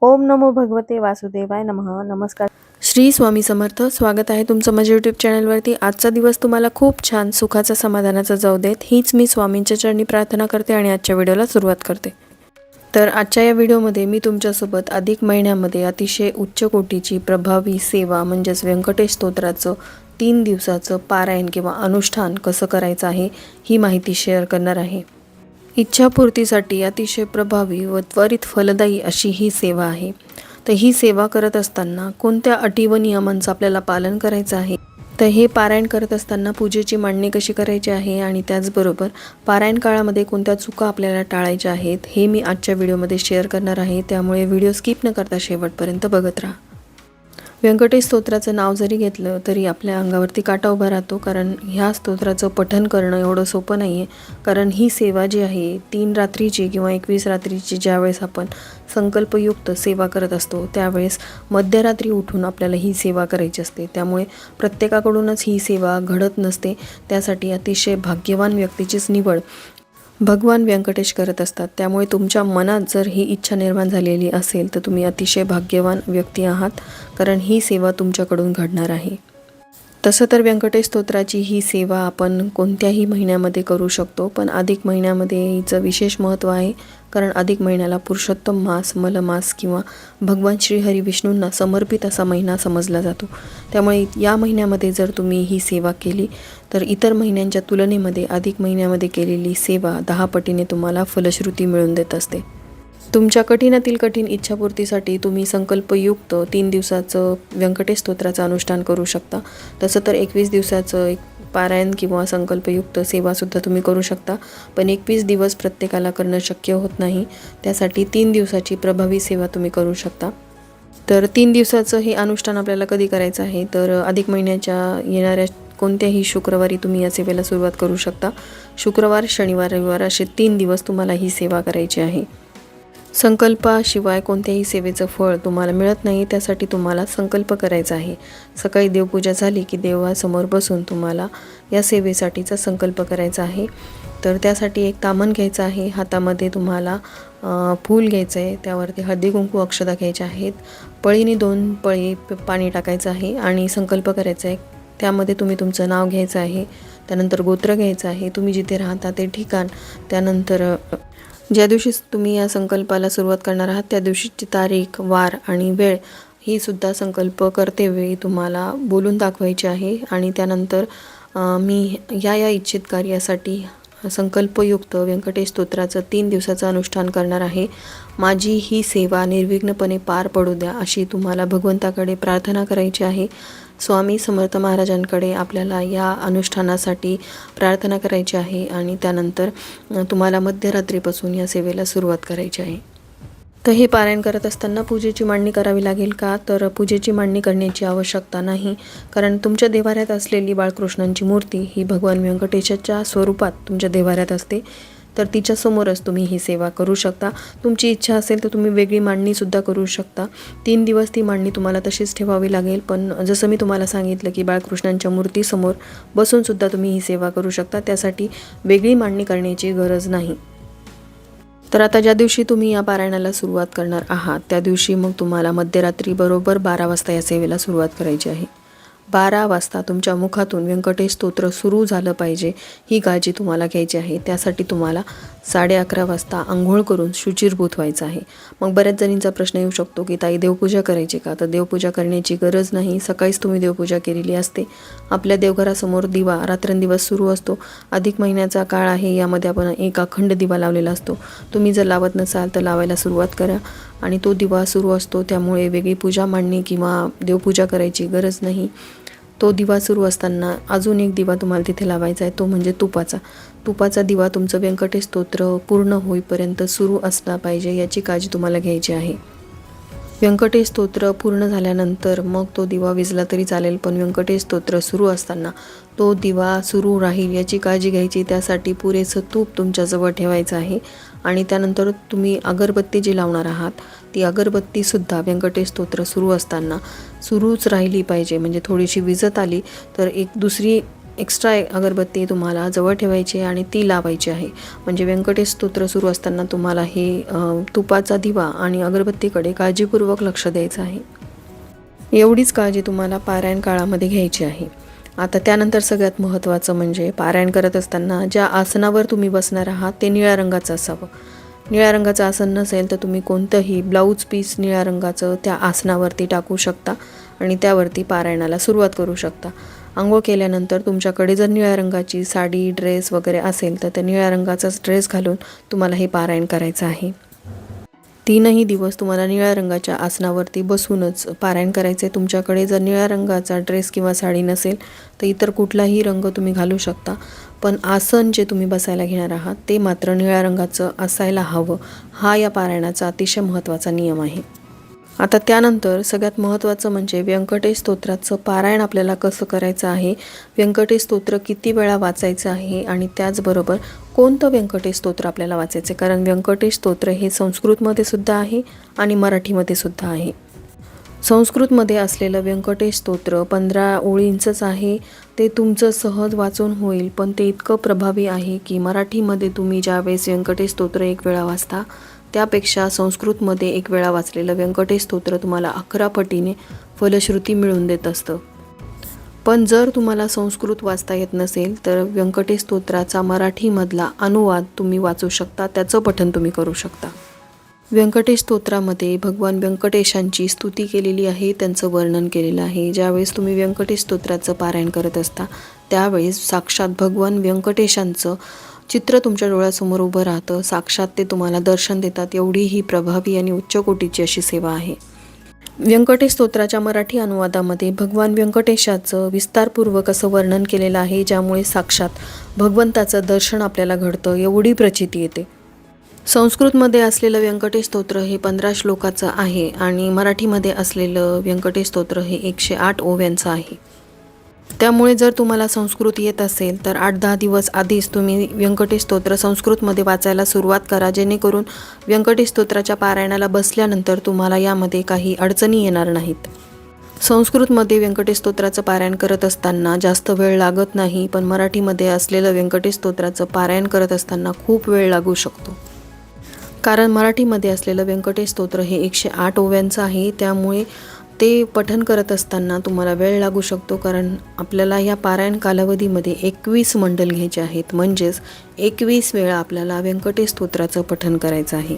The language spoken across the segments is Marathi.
ओम नमो भगवते वासुदेवाय नमः. नमस्कार. श्री स्वामी समर्थ. स्वागत आहे तुमचं माझ्या यूट्यूब चॅनलवरती. आजचा दिवस तुम्हाला खूप छान सुखाचा समाधानाचा जाऊ देत, हीच मी स्वामींच्या चरणी प्रार्थना करते आणि आजच्या व्हिडिओला सुरुवात करते. तर आजच्या या व्हिडिओमध्ये मी तुमच्यासोबत अधिक महिन्यामध्ये अतिशय उच्च कोटीची प्रभावी सेवा म्हणजेच व्यंकटेश स्तोत्राचं 3 दिवसाचं पारायण किंवा अनुष्ठान कसं करायचं आहे ही माहिती शेअर करणार आहे. इच्छापूर्तीसाठी अतिशय प्रभावी व त्वरित फलदायी अशी ही सेवा आहे. तर ही सेवा करत असताना कोणत्या अटी व नियमांचं आपल्याला पालन करायचं आहे, तर हे पारायण करत असताना पूजेची मांडणी कशी करायची आहे आणि त्याचबरोबर पारायण काळामध्ये कोणत्या चुका आपल्याला टाळायच्या आहेत हे मी आजच्या व्हिडिओमध्ये शेअर करणार आहे. त्यामुळे व्हिडिओ स्किप न करता शेवटपर्यंत बघत राहा. व्यंकटेश स्तोत्राचं नाव जरी घेतलं तरी आपल्या अंगावरती काटा उभा राहतो, कारण ह्या स्तोत्राचं पठण करणं एवढं सोपं नाही आहे. कारण ही सेवा जी आहे 3 रात्रीची किंवा 21 रात्रीची ज्यावेळेस आपण संकल्पयुक्त सेवा करत असतो त्यावेळेस मध्यरात्री उठून आपल्याला ही सेवा करायची असते. त्यामुळे प्रत्येकाकडूनच ही सेवा घडत नसते. त्यासाठी अतिशय भाग्यवान व्यक्तीचीच निवड भगवान व्यंकटेश करत असतात. त्यामुळे तुमच्या मनात जर ही इच्छा निर्माण झालेली असेल तर तुम्ही अतिशय भाग्यवान व्यक्ती आहात, कारण ही सेवा तुमच्याकडून घडणार आहे. तसं तर व्यंकटेश स्तोत्राची ही सेवा आपण कोणत्याही महिन्यामध्ये करू शकतो, पण अधिक महिन्यामध्ये हिचं विशेष महत्त्व आहे. कारण अधिक महिन्याला पुरुषोत्तम मास, मलमास किंवा भगवान श्री हरी विष्णूंना समर्पित असा महिना समजला जातो. त्यामुळे या महिन्यामध्ये जर तुम्ही ही सेवा केली तर इतर महिन्यांच्या तुलनेमध्ये अधिक महिन्यामध्ये केलेली सेवा 10 पटीने तुम्हाला फलश्रुती मिळवून देत असते. तुमच्या कठीणातील कठीण इच्छापूर्तीसाठी तुम्ही संकल्पयुक्त 3 दिवसाचं व्यंकटेश स्तोत्राचं अनुष्ठान करू शकता. तसं तर 21 दिवसाचं एक पारायण किंवा संकल्पयुक्त सेवासुद्धा तुम्ही करू शकता, पण 21 दिवस प्रत्येकाला करणं शक्य होत नाही. त्यासाठी 3 दिवसाची प्रभावी सेवा तुम्ही करू शकता. तर 3 दिवसाचं हे अनुष्ठान आपल्याला कधी करायचं आहे, तर अधिक महिन्याच्या येणाऱ्या कोणत्याही शुक्रवारी तुम्ही या सेवेला सुरुवात करू शकता. शुक्रवार, शनिवार, रविवार असे 3 दिवस तुम्हाला ही सेवा करायची आहे. संकल्पाशिवाय कोणत्याही सेवेचं फळ तुम्हाला मिळत नाही. त्यासाठी तुम्हाला संकल्प करायचा आहे. सकाळी देवपूजा झाली की देवासमोर बसून तुम्हाला या सेवेसाठीचा संकल्प करायचा आहे. तर त्यासाठी एक तामण घ्यायचं आहे. हातामध्ये तुम्हाला फूल घ्यायचं आहे, त्यावरती हळदी कुंकू अक्षता घ्यायच्या आहेत. पळीने 2 पळी पाणी टाकायचं आहे आणि संकल्प करायचा आहे. त्यामध्ये तुम्ही तुमचं नाव घ्यायचं आहे, त्यानंतर गोत्र घ्यायचं आहे, तुम्ही जिथे राहता ते ठिकाण, त्यानंतर ज्या दिवशी तुम्ही या संकल्पाला सुरुवात करणार आहात त्या दिवशीची तारीख, वार आणि वेळ ही सुद्धा संकल्प करतेवेळी तुम्हाला बोलून दाखवायची आहे. आणि त्यानंतर मी या इच्छित कार्यासाठी संकल्पयुक्त व्यंकटेश स्तोत्राचं 3 दिवसाचं अनुष्ठान करणार आहे. माझी ही सेवा निर्विघ्नपणे पार पडू द्या अशी तुम्हाला भगवंताकडे प्रार्थना करायची आहे. स्वामी समर्थ महाराजांकडे आपल्याला या अनुष्ठानासाठी प्रार्थना करायची आहे आणि त्यानंतर तुम्हाला मध्यरात्रीपासून या सेवेला सुरुवात करायची आहे. तर हे पारायण करत असताना पूजेची मांडणी करावी लागेल का, तर पूजेची मांडणी करण्याची आवश्यकता नाही. कारण तुमच्या देवाऱ्यात असलेली बाळकृष्णांची मूर्ती ही भगवान व्यंकटेशाच्या स्वरूपात तुमच्या देवाऱ्यात असते. तर तिच्यासमोरच तुम्ही ही सेवा करू शकता. तुमची इच्छा असेल तर तुम्ही वेगळी मांडणीसुद्धा करू शकता. 3 दिवस ती मांडणी तुम्हाला तशीच ठेवावी लागेल. पण जसं मी तुम्हाला सांगितलं की बाळकृष्णांच्या मूर्तीसमोर बसूनसुद्धा तुम्ही ही सेवा करू शकता. त्यासाठी वेगळी मांडणी करण्याची गरज नाही. तर आता ज्या दिवशी तुम्ही या पारायणाला सुरुवात करणार आहात त्या दिवशी मग तुम्हाला मध्यरात्री बरोबर 12 वाजता या सेवेला सुरुवात करायची आहे. 12 वाजता तुमच्या मुखातून व्यंकटेश स्तोत्र सुरू झालं पाहिजे ही काळजी तुम्हाला घ्यायची आहे. त्यासाठी तुम्हाला 11:30 वाजता आंघोळ करून शुचिर्भूत व्हायचं आहे. मग बऱ्याच जणींचा प्रश्न येऊ शकतो की ताई देवपूजा करायची का, तर देवपूजा करण्याची गरज नाही. सकाळीच तुम्ही देवपूजा केलेली असते. आपल्या देवघरासमोर दिवा रात्रंदिवस सुरू असतो. अधिक महिन्याचा काळ आहे, यामध्ये आपण एक अखंड दिवा लावलेला असतो. तुम्ही जर लावत नसाल तर लावायला सुरुवात करा आणि तो दिवा सुरू असतो. त्यामुळे वेगळी पूजा मांडणी किंवा देवपूजा करायची गरज नाही. तो दिवा सुरू असताना अजून एक दिवा तुम्हाला तिथे लावायचा आहे, तो म्हणजे तुपाचा दिवा तुमचं व्यंकटेश स्तोत्र पूर्ण होईपर्यंत सुरू असला पाहिजे याची काळजी तुम्हाला घ्यायची आहे. व्यंकटेश स्तोत्र पूर्ण झाल्यानंतर मग तो दिवा विझला तरी चालेल, पण व्यंकटेश स्तोत्र सुरू असताना तो दिवा सुरू राहील याची काळजी घ्यायची. त्यासाठी पुरेसं तूप तुमच्याजवळ ठेवायचं आहे. आणि त्यानंतर तुम्ही अगरबत्ती जी लावणार आहात ती अगरबत्तीसुद्धा व्यंकटेश स्तोत्र सुरू असताना सुरूच राहिली पाहिजे. म्हणजे थोडीशी विझत आली तर एक दुसरी एक्स्ट्रा अगरबत्ती तुम्हाला जवळ ठेवायची आणि ती लावायची आहे. म्हणजे व्यंकटेश स्तोत्र सुरू असताना तुम्हाला हे तुपाचा दिवा आणि अगरबत्तीकडे काळजीपूर्वक लक्ष द्यायचं आहे. एवढीच काळजी तुम्हाला पारायण काळामध्ये घ्यायची आहे. आता त्यानंतर सगळ्यात महत्त्वाचं म्हणजे पारायण करत असताना ज्या आसनावर तुम्ही बसणार आहात ते निळ्या रंगाचं असावं. निळ्या रंगाचं आसन नसेल तर तुम्ही कोणतंही ब्लाऊज पीस निळ्या रंगाचं त्या आसनावरती टाकू शकता आणि त्यावरती पारायणाला सुरुवात करू शकता. अंघोळ केल्यानंतर तुमच्याकडे जर निळ्या रंगाची साडी ड्रेस वगैरे असेल तर त्या निळ्या रंगाचाच ड्रेस घालून तुम्हाला हे पारायण करायचं आहे. 3ही दिवस तुम्हाला निळ्या रंगाच्या आसनावरती बसूनच पारायण करायचे. तुमच्याकडे जर निळ्या रंगाचा ड्रेस किंवा साडी नसेल तर इतर कुठलाही रंग तुम्ही घालू शकता, पण आसन जे तुम्ही बसायला घेणार आहात ते मात्र निळ्या रंगाचं असायला हवं. हा या पारायणाचा अतिशय महत्त्वाचा नियम आहे. आता त्यानंतर सगळ्यात महत्त्वाचं म्हणजे व्यंकटेश स्तोत्राचं पारायण आपल्याला कसं करायचं आहे, व्यंकटेश स्तोत्र किती वेळा वाचायचं आहे आणि त्याचबरोबर कोणतं व्यंकटेश स्तोत्र आपल्याला वाचायचं. कारण व्यंकटेश स्तोत्र हे संस्कृतमध्ये सुद्धा आहे आणि मराठीमध्ये सुद्धा आहे. संस्कृतमध्ये असलेलं व्यंकटेश स्तोत्र 15 ओळींचंच आहे. ते तुमचं सहज वाचून होईल, पण ते इतकं प्रभावी आहे की मराठीमध्ये तुम्ही ज्यावेळेस व्यंकटेश स्तोत्र 1 वेळा वाचता त्यापेक्षा संस्कृतमध्ये 1 वेळा वाचलेलं व्यंकटेश स्तोत्र तुम्हाला 11 पटीने फलश्रुती मिळवून देत असतं. पण जर तुम्हाला संस्कृत वाचता येत नसेल तर व्यंकटेश स्तोत्राचा मराठीमधला अनुवाद तुम्ही वाचू शकता, त्याचं पठण तुम्ही करू शकता. व्यंकटेश स्तोत्रामध्ये भगवान व्यंकटेशांची स्तुती केलेली आहे, त्यांचं वर्णन केलेलं आहे. ज्यावेळेस तुम्ही व्यंकटेश स्तोत्राचं पारायण करत असता त्यावेळेस साक्षात भगवान व्यंकटेशांचं चित्र तुमच्या डोळ्यासमोर उभं राहतं. साक्षात ते तुम्हाला दर्शन देतात. एवढी ही प्रभावी आणि उच्च कोटीची अशी सेवा आहे. व्यंकटेश स्तोत्राच्या मराठी अनुवादामध्ये भगवान व्यंकटेशाचं विस्तारपूर्वक असं वर्णन केलेलं आहे, ज्यामुळे साक्षात भगवंताचं दर्शन आपल्याला घडतं, एवढी प्रचिती येते. संस्कृतमध्ये असलेलं व्यंकटेश स्तोत्र हे 15 श्लोकाचं आहे आणि मराठीमध्ये असलेलं व्यंकटेश स्तोत्र हे 108 ओव्यांचं आहे. त्यामुळे जर तुम्हाला संस्कृत येत असेल तर 8-10 दिवस आधीच तुम्ही व्यंकटेश स्तोत्र संस्कृतमध्ये वाचायला सुरुवात करा, जेणेकरून व्यंकटेश स्तोत्राच्या पारायणाला बसल्यानंतर तुम्हाला यामध्ये काही अडचणी येणार नाहीत. संस्कृतमध्ये व्यंकटेश स्तोत्राचं पारायण करत असताना जास्त वेळ लागत नाही, पण मराठीमध्ये असलेलं व्यंकटेश स्तोत्राचं पारायण करत असताना खूप वेळ लागू शकतो. कारण मराठीमध्ये असलेलं व्यंकटेश स्तोत्र हे 108 ओव्यांचं आहे, त्यामुळे ते पठण करत असताना तुम्हाला वेळ लागू शकतो. कारण आपल्याला या पारायण कालावधीमध्ये 21 मंडल घ्यायचे आहेत, म्हणजेच 21 वेळा आपल्याला व्यंकटेश स्तोत्राचं पठण करायचं आहे.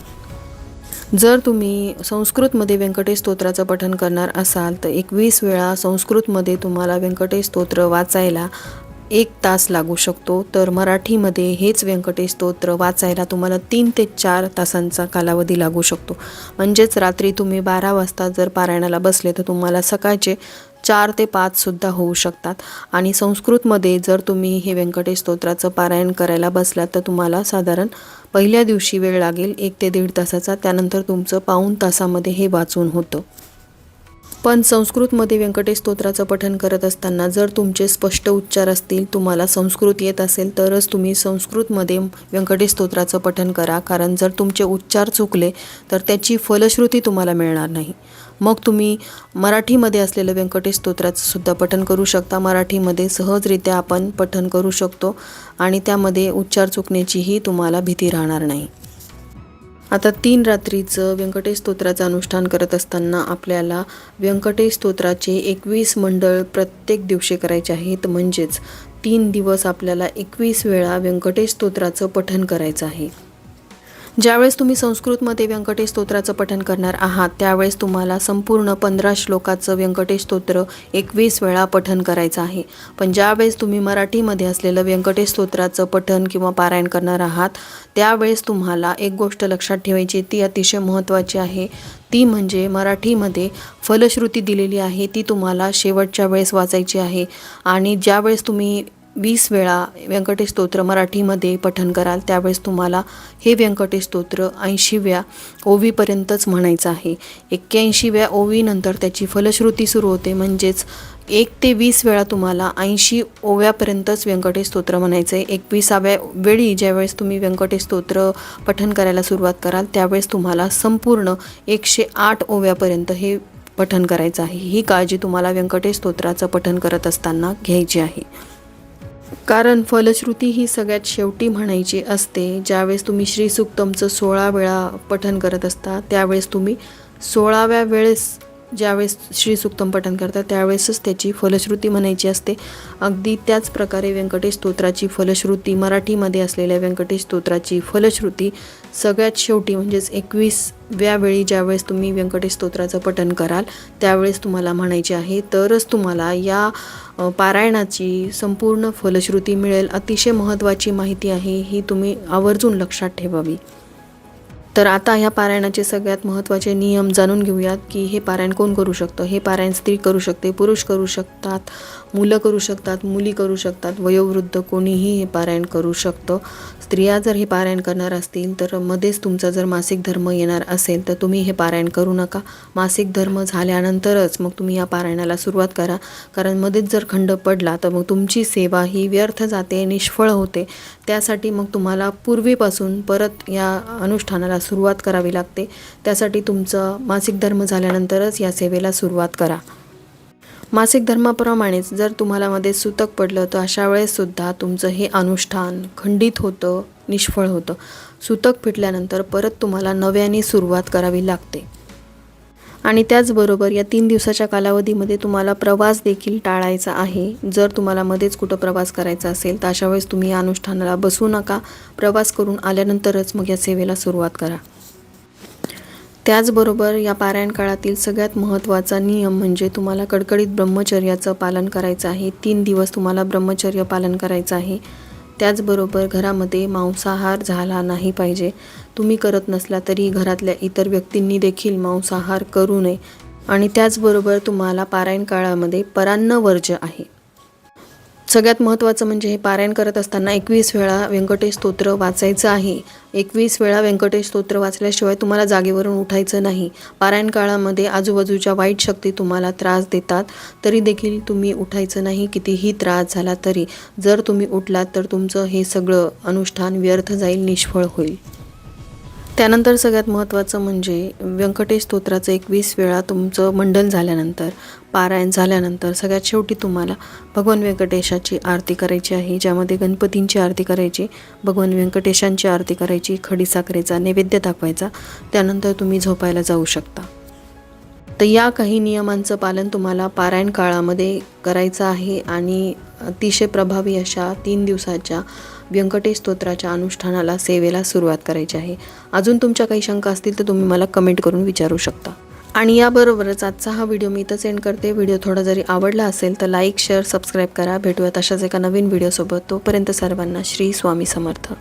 जर तुम्ही संस्कृतमध्ये व्यंकटेश स्तोत्राचं पठण करणार असाल तर 21 वेळा संस्कृतमध्ये तुम्हाला व्यंकटेश स्तोत्र वाचायला 1 तास लागू शकतो. तर मराठीमध्ये हेच व्यंकटेश स्तोत्र वाचायला तुम्हाला 3 ते 4 तासांचा कालावधी लागू शकतो. म्हणजेच रात्री तुम्ही 12 वाजता जर पारायणाला बसले तर तुम्हाला सकाळचे 4 ते 5 सुद्धा होऊ शकतात. आणि संस्कृतमध्ये जर तुम्ही हे व्यंकटेश स्तोत्राचं पारायण करायला बसलात तर तुम्हाला साधारण पहिल्या दिवशी वेळ लागेल 1 ते 1.5 तासाचा, त्यानंतर तुमचं पाऊण तासामध्ये हे वाचून होतं. पण संस्कृतमध्ये व्यंकटेश स्तोत्राचं पठण करत असताना जर तुमचे स्पष्ट उच्चार असतील, तुम्हाला संस्कृत येत असेल तरच तुम्ही संस्कृतमध्ये व्यंकटेश स्तोत्राचं पठण करा. कारण जर तुमचे उच्चार चुकले तर त्याची फलश्रुती तुम्हाला मिळणार नाही. मग तुम्ही मराठीमध्ये असलेलं व्यंकटेश स्तोत्राचं सुद्धा पठण करू शकता. मराठीमध्ये सहजरित्या आपण पठण करू शकतो आणि त्यामध्ये उच्चार चुकण्याचीही तुम्हाला भीती राहणार नाही. आता 3 रात्रीचं व्यंकटेश स्तोत्राचं अनुष्ठान करत असताना आपल्याला व्यंकटेश स्तोत्राचे 21 मंडळ प्रत्येक दिवशी करायचे आहेत. म्हणजेच 3 दिवस आपल्याला 21 वेळा व्यंकटेश स्तोत्राचं पठण करायचं आहे. ज्यावेळेस तुम्ही संस्कृतमध्ये व्यंकटेश स्तोत्राचं पठण करणार आहात त्यावेळेस तुम्हाला संपूर्ण 15 श्लोकाचं व्यंकटेश स्तोत्र 21 वेळा पठण करायचं आहे. पण ज्यावेळेस तुम्ही मराठीमध्ये असलेलं व्यंकटेश स्तोत्राचं पठण किंवा पारायण करणार आहात त्यावेळेस तुम्हाला एक गोष्ट लक्षात ठेवायची, ती अतिशय महत्त्वाची आहे. ती म्हणजे मराठीमध्ये फलश्रुती दिलेली आहे ती तुम्हाला शेवटच्या वेळेस वाचायची आहे. आणि ज्यावेळेस तुम्ही 20 वेळा व्यंकटेश स्तोत्र मराठीमध्ये पठण कराल त्यावेळेस तुम्हाला हे व्यंकटेश स्तोत्र 80व्या ओवीपर्यंतच म्हणायचं आहे. 81व्या ओवीनंतर त्याची फलश्रुती सुरू होते. म्हणजेच 1 ते 20 वेळा तुम्हाला 80 ओव्यापर्यंतच व्यंकटेश स्तोत्र म्हणायचं आहे. 21व्या वेळी ज्यावेळेस तुम्ही व्यंकटेश स्तोत्र पठण करायला सुरुवात कराल त्यावेळेस तुम्हाला संपूर्ण 108 ओव्यापर्यंत हे पठण करायचं आहे. ही काळजी तुम्हाला व्यंकटेश स्तोत्राचं पठण करत असताना घ्यायची आहे. कारण फलश्रुती ही सगळ्यात शेवटी म्हणायची असते. ज्यावेळेस तुम्ही श्री सुक्तमचं 16 वेळा पठण करत असता त्यावेळेस तुम्ही 16व्या वेळेस ज्यावेळेस श्री सुक्तम पठण करता त्यावेळेसच त्याची फलश्रुती म्हणायची असते. अगदी त्याच प्रकारे व्यंकटेश स्तोत्राची फलश्रुती, मराठीमध्ये असलेल्या व्यंकटेश स्तोत्राची फलश्रुती सगळ्यात शेवटी म्हणजेच 21व्या वेळी ज्यावेळेस तुम्ही व्यंकटेश स्तोत्राचं पठण कराल त्यावेळेस तुम्हाला म्हणायची आहे. तरच तुम्हाला या पारायणाची संपूर्ण फलश्रुती मिळेल. अतिशय महत्त्वाची माहिती आहे ही, तुम्ही आवर्जून लक्षात ठेवावी. तर आता ह्या पारायणाचे सगळ्यात महत्त्वाचे नियम जाणून घेऊयात की हे पारायण कोण करू शकतं. हे पारायण स्त्री करू शकते, पुरुष करू शकतात, मुलं करू शकतात, मुली करू शकतात, वयोवृद्ध कोणीही हे पारायण करू शकतं. स्त्रिया जर हे पारायण करणार असतील तर मध्येच तुमचा जर मासिक धर्म येणार असेल तर तुम्ही हे पारायण करू नका. मासिक धर्म झाल्यानंतरच मग तुम्ही या पारायणाला सुरुवात करा. कारण मध्येच जर खंड पडला तर मग तुमची सेवा ही व्यर्थ जाते, निष्फळ होते. त्यासाठी मग तुम्हाला पूर्वीपासून परत या अनुष्ठानाला सुरुवात करावी लागते. त्यासाठी तुमचं मासिक धर्म झाल्यानंतरच या सेवेला सुरुवात करा. मासिक धर्माप्रमाणेच जर तुम्हाला मध्ये सूतक पडलं तर अशा वेळेससुद्धा तुमचं हे अनुष्ठान खंडित होतं, निष्फळ होतं. सूतक फिटल्यानंतर परत तुम्हाला नव्याने सुरुवात करावी लागते. आणि त्याचबरोबर या 3 दिवसाच्या कालावधीमध्ये तुम्हाला प्रवास देखील टाळायचा आहे. जर तुम्हाला मध्येच कुठं प्रवास करायचा असेल तर अशा वेळेस तुम्ही या अनुष्ठानाला बसू नका. प्रवास करून आल्यानंतरच मग या सेवेला सुरुवात करा. त्याचबरोबर या पारायण काळातील सगळ्यात महत्त्वाचा नियम म्हणजे तुम्हाला कडकडीत ब्रह्मचर्याचं पालन करायचं आहे. 3 दिवस तुम्हाला ब्रह्मचर्य पालन करायचं आहे. त्याचबरोबर घरामध्ये मांसाहार झाला नाही पाहिजे. तुम्ही करत नसला तरी घरातल्या इतर व्यक्तींनी देखील मांसाहार करू नये. आणि त्याचबरोबर तुम्हाला पारायण काळामध्ये परान्न वर्ज्य आहे. सगळ्यात महत्त्वाचं म्हणजे हे पारायण करत असताना 21 वेळा व्यंकटेश स्तोत्र वाचायचं आहे. 21 वेळा व्यंकटेश स्तोत्र वाचल्याशिवाय तुम्हाला जागेवरून उठायचं नाही. पारायण काळामध्ये आजूबाजूच्या वाईट शक्ती तुम्हाला त्रास देतात तरी देखील तुम्ही उठायचं नाही. कितीही त्रास झाला तरी जर तुम्ही उठलात तर तुमचं हे सगळं अनुष्ठान व्यर्थ जाईल, निष्फळ होईल. त्यानंतर सगळ्यात महत्त्वाचं म्हणजे व्यंकटेश स्तोत्राचं 21 वेळा तुमचं मंडन झाल्यानंतर, पारायण झाल्यानंतर सगळ्यात शेवटी तुम्हाला भगवान व्यंकटेशाची आरती करायची आहे. ज्यामध्ये गणपतींची आरती करायची, भगवान व्यंकटेशांची आरती करायची, खडीसाखरेचा नैवेद्य दाखवायचा. त्यानंतर तुम्ही झोपायला जाऊ शकता. तर या काही नियमांचं पालन तुम्हाला पारायण काळामध्ये करायचं आहे आणि अतिशय प्रभावी अशा 3 दिवसाच्या व्यंकटेश स्तोत्राच्या अनुष्ठानाला, सेवेला सुरुवात करायची आहे. अजून तुमच्या काही शंका असतील तर तुम्ही मला कमेंट करून विचारू शकता. आणि याबरोबरच आजचा हा व्हिडिओ मी इथंच एंड करते. व्हिडिओ थोडा जरी आवडला असेल तर लाईक, शेअर, सबस्क्राईब करा. भेटूयात अशाच एका नवीन व्हिडिओसोबत. तोपर्यंत सर्वांना श्री स्वामी समर्थ.